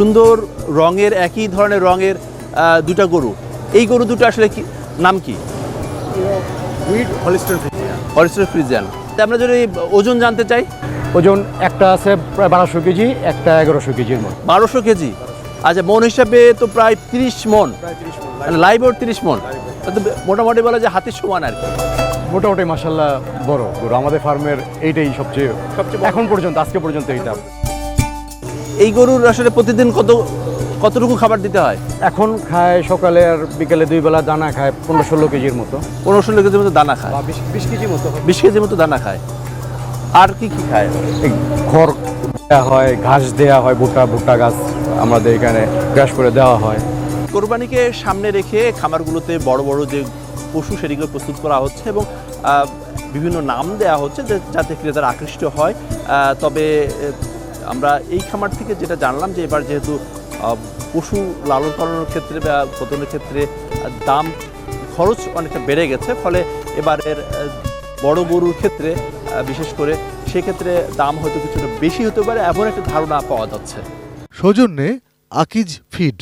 সুন্দর রঙের, একই ধরনের রঙের দুটা গরু। এই গরু দুটো আসলে কি নাম কি? Holstein Friesian. আমরা যদি ওজন জানতে চাই। ওজন একটা আছে প্রায় 1200 কেজি, একটা 1100 কেজির মতো। 1200 কেজি। আচ্ছা, মন হিসাবে তো প্রায় 30 মন, লাইভ ওর 30 মন। মোটামুটি বলা যায় হাতির সমান আর কি। মোটামুটি মাশাআল্লাহ বড় গরু। আমাদের ফার্মের এইটাই সবচেয়ে এখন পর্যন্ত, আজকে পর্যন্ত এইটা। এই গরুর আসলে প্রতিদিন কতটুকু খাবার দিতে হয়? এখন খায় সকালে আর বিকেলে 2 বেলা দানা খায় 15-16 কেজির মতো। 15-16 কেজির মতো দানা খায়, 20 কেজির মতো। 20 কেজির মতো দানা খায়। আর কি কি খায়? খড় দেওয়া হয়, ঘাস দেওয়া হয়, ভুট্টা গাছ আমাদের এখানে গ্রাস করে দেওয়া হয়। কোরবানিকে সামনে রেখে খামারগুলোতে বড় বড় যে পশু সেটিগুলো প্রস্তুত করা হচ্ছে এবং বিভিন্ন নাম দেওয়া হচ্ছে যাতে ক্রেতারা আকৃষ্ট হয়। তবে আমরা এই খামার থেকে যেটা জানলাম যে এবার যেহেতু পশু লালন পালনের ক্ষেত্রে বা প্রতনের ক্ষেত্রে দাম খরচ অনেকটা বেড়ে গেছে, ফলে এবারের বড় গরুর ক্ষেত্রে বিশেষ করে সেক্ষেত্রে দাম হয়তো কিছুটা বেশি হতে পারে, এমন একটা ধারণা পাওয়া যাচ্ছে। সৌজন্যে আকিজ ফিড।